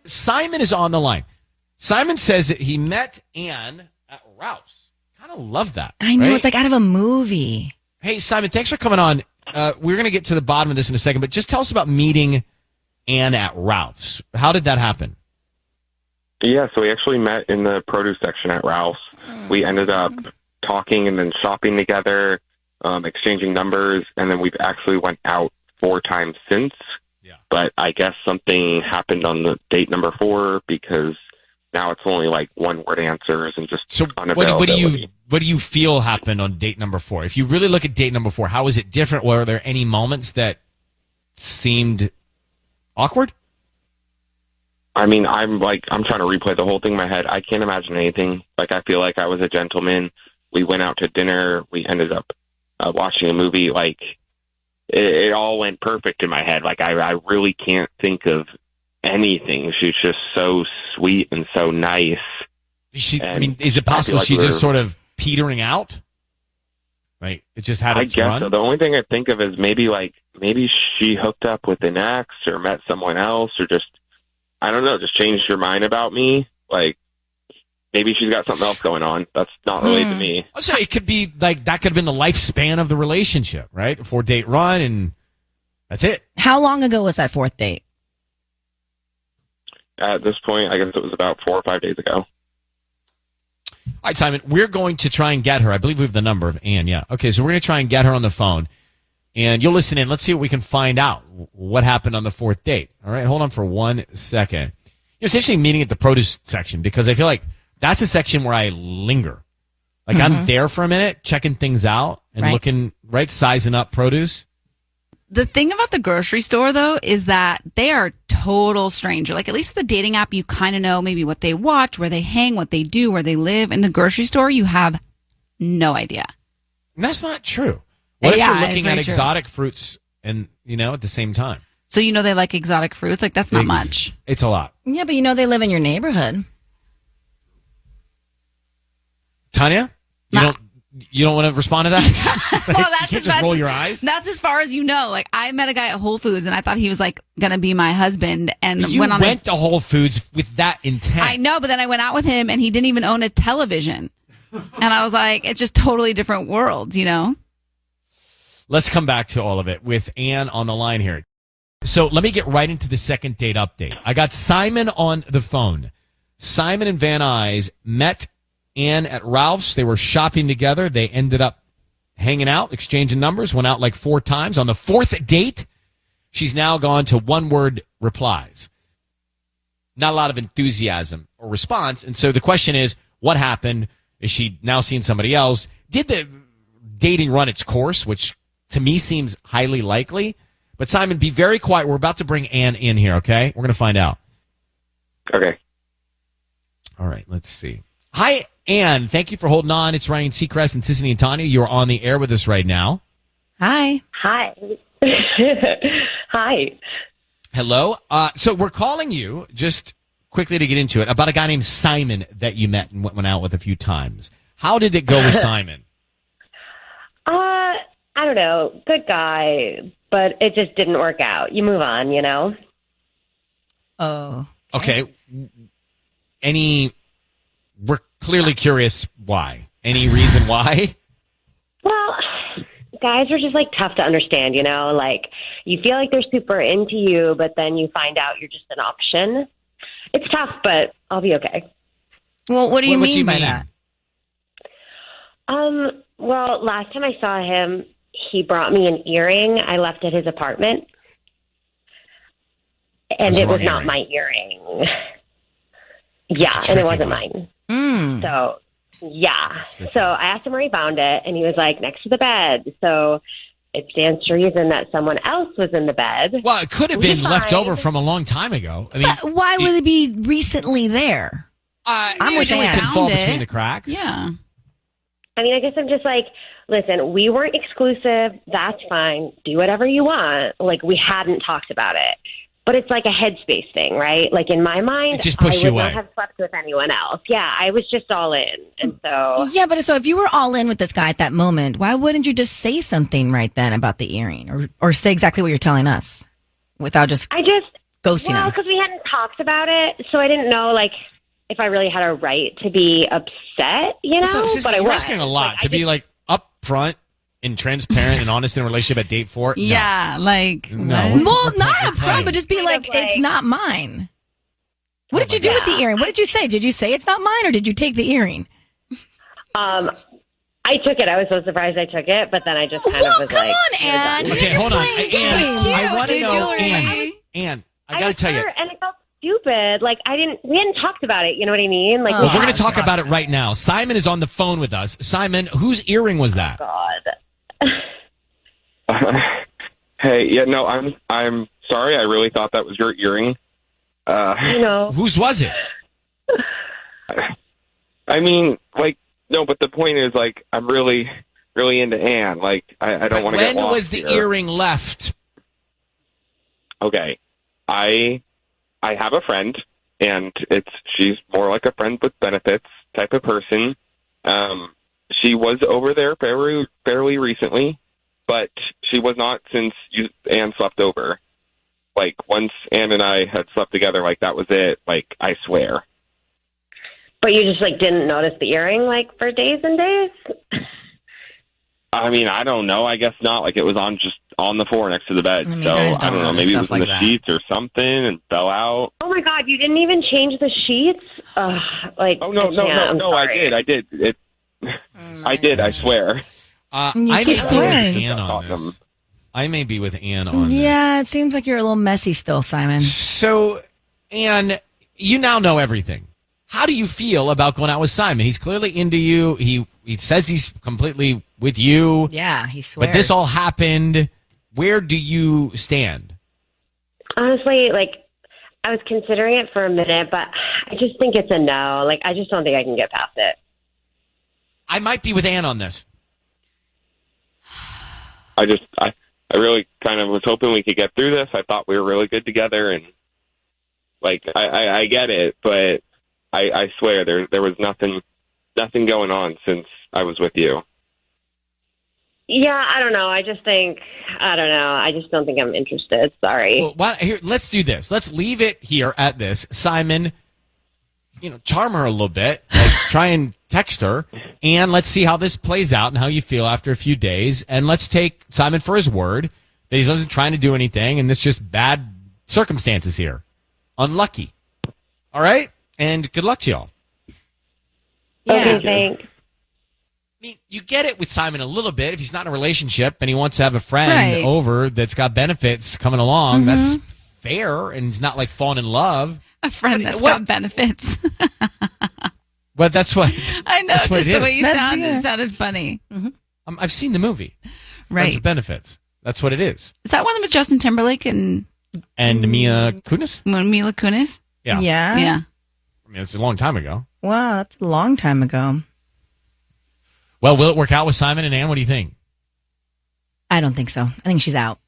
Simon is on the line. Simon says that he met Ann at Ralph's. Kind of love that. I know, right? it's like out of a movie. Hey, Simon, thanks for coming on. We're going to get to the bottom of this in a second, but just tell us about meeting Ann at Ralph's. How did that happen? Yeah, so we actually met in the produce section at Ralph's. We ended up talking and then shopping together, exchanging numbers, and then we've actually went out 4 times since. Yeah. But I guess something happened on the date number 4 because now it's only like one-word answers and just unavailability. What do you feel happened on date number 4? If you really look at date number 4, how is it different? Were there any moments that seemed awkward? I mean, I'm trying to replay the whole thing in my head. I can't imagine anything. Like, I feel like I was a gentleman. We went out to dinner. We ended up watching a movie. Like, it all went perfect in my head. Like, I really can't think of anything. She's just so sweet and so nice. Is it possible like she's just sort of petering out? Like, it just had its run? So. The only thing I think of is maybe she hooked up with an ex or met someone else or just, I don't know, just changed her mind about me. Like, maybe she's got something else going on. That's not related to me. I'll say it could be like that could have been the lifespan of the relationship, right? A 4-date run, and that's it. How long ago was that 4th date? At this point, I guess it was about 4 or 5 days ago. All right, Simon, we're going to try and get her. I believe we have the number of Ann, yeah. Okay, so we're going to try and get her on the phone, and you'll listen in. Let's see what we can find out, what happened on the 4th date. All right, hold on for 1 second. It's interesting meeting at the produce section because I feel like that's a section where I linger. Like, I'm there for a minute, checking things out and looking, sizing up produce. The thing about the grocery store, though, is that they are total stranger. Like, at least with the dating app, you kind of know maybe what they watch, where they hang, what they do, where they live. In the grocery store, you have no idea. And that's not true. What if you're looking at exotic fruits and, at the same time? So they like exotic fruits? Like, that's not much. It's a lot. Yeah, but they live in your neighborhood. Tanya? You don't want to respond to that? Well, you can't just roll your eyes? That's as far as you know. Like, I met a guy at Whole Foods, and I thought he was, going to be my husband. And you went to Whole Foods with that intent. I know, but then I went out with him, and he didn't even own a television. And I was like, it's just totally different worlds, Let's come back to all of it with Ann on the line here. So let me get right into the 2nd date update. I got Simon on the phone. Simon and Van Nuys met Ann at Ralph's. They were shopping together. They ended up hanging out, exchanging numbers, went out 4 times. On the 4th date, she's now gone to one-word replies. Not a lot of enthusiasm or response. And so the question is, what happened? Is she now seeing somebody else? Did the dating run its course, which to me seems highly likely? But Simon, be very quiet. We're about to bring Ann in here, okay? We're going to find out. Okay. All right, let's see. Hi, Ann. Thank you for holding on. It's Ryan Seacrest and Sissany and Tanya. You're on the air with us right now. Hi. Hi. Hi. Hello. So we're calling you, just quickly to get into it, about a guy named Simon that you met and went out with a few times. How did it go with Simon? I don't know. Good guy, but it just didn't work out. You move on, Oh. Okay. We're clearly curious why. Any reason why? Well, guys are just tough to understand, like you feel like they're super into you, but then you find out you're just an option. It's tough, but I'll be okay. Well, what do you mean by that? Well, last time I saw him, he brought me an earring I left at his apartment. And it was not my earring. Yeah, and it wasn't mine. So, yeah. So I asked him where he found it, and he was like, next to the bed. So it stands to reason that someone else was in the bed. Well, it could have been left over from a long time ago. I mean, but why would it be recently there? I'm with Ann. It can fall between the cracks. Yeah. I mean, I guess I'm just listen, we weren't exclusive. That's fine. Do whatever you want. We hadn't talked about it. But it's like a headspace thing, right? In my mind, it just pushed I you would away. not have slept with anyone else. Yeah, I was just all in. And so... Yeah, but so if you were all in with this guy at that moment, why wouldn't you just say something right then about the earring? Or say exactly what you're telling us without just... ghosting Well, him? because we hadn't talked about it, so I didn't know, like, if I really had a right to be upset, you know? So, but I you're was. asking a lot Like, to be like upfront and transparent and honest in a relationship at date 4. No. Yeah, like No. what? Well, not We're up front, playing. but just be Kind like, of like- it's not mine. What did you do God. with the earring? What did you say? Did you say it's not mine, or did you take the earring? I took it. I was so surprised I took it, but then I just kind of Well, was come like, on, Ann. "You're Okay, You're hold on. playing Ann, games. I want to Cute know, jewelry. Ann, I I got to was tell you. hurt, and it felt stupid. Like, we hadn't talked about it. You know what I mean? Like, Oh. Well, we're going to talk about it right now. Simon is on the phone with us. Simon, whose earring was that? God. Hey, yeah, no, I'm sorry. I really thought that was your earring. You know, Whose was it? I mean, like, no, but the point is, like, I'm really, really into Anne. Like, I don't want to get When lost was the here. earring left? Okay, I have a friend, and she's more like a friend with benefits type of person. She was over there fairly recently, but she was not since Anne slept over. Like, once Anne and I had slept together, like, that was it. Like, I swear. but you just, like, didn't notice the earring, like, for days and days? I mean, I don't know. I guess not. Like, it was on the floor next to the bed. I mean, So, guys I don't don't know. notice Maybe it was stuff in like the that. sheets or something and fell out. Oh, my God, you didn't even change the sheets? Like, Oh, no, I'm I sorry. did. I did, I swear. You I may keep be swearing. with Ann on this. I may be with Ann on this. Yeah, it seems like you're a little messy still, Simon. So, Ann, you now know everything. How do you feel about going out with Simon? He's clearly into you. He says he's completely with you. Yeah, he swears. But this all happened. Where do you stand? Honestly, like, I was considering it for a minute, but I just think it's a no. Like, I just don't think I can get past it. I might be with Ann on this. I really kind of was hoping we could get through this. I thought we were really good together, and, like, I get it, but I swear there was nothing going on since I was with you. Yeah, I don't know. I just don't know. I just don't think I'm interested. Sorry. Well, here, let's do this. Let's leave it here at this. Simon, charm her a little bit. Like, try and text her, and let's see how this plays out and how you feel after a few days. And let's take Simon for his word that he wasn't trying to do anything, and it's just bad circumstances here. Unlucky. All right? And good luck to y'all. Yeah. Okay, thanks. I mean, you get it with Simon a little bit. If he's not in a relationship and he wants to have a friend Right. over that's got benefits coming along, that's fair, and he's not like falling in love. A friend that's What? got benefits. But that's what I know, that's what just it the is. way you That's- sounded yeah. sounded funny. I've seen the movie. Friends Right. with benefits. That's what it is. Is that one with Justin Timberlake and And Mia Kunis? Mila Kunis? Yeah. Yeah. Yeah. I mean, it's a long time ago. Wow, that's a long time ago. Well, will it work out with Simon and Ann? What do you think? I don't think so. I think she's out.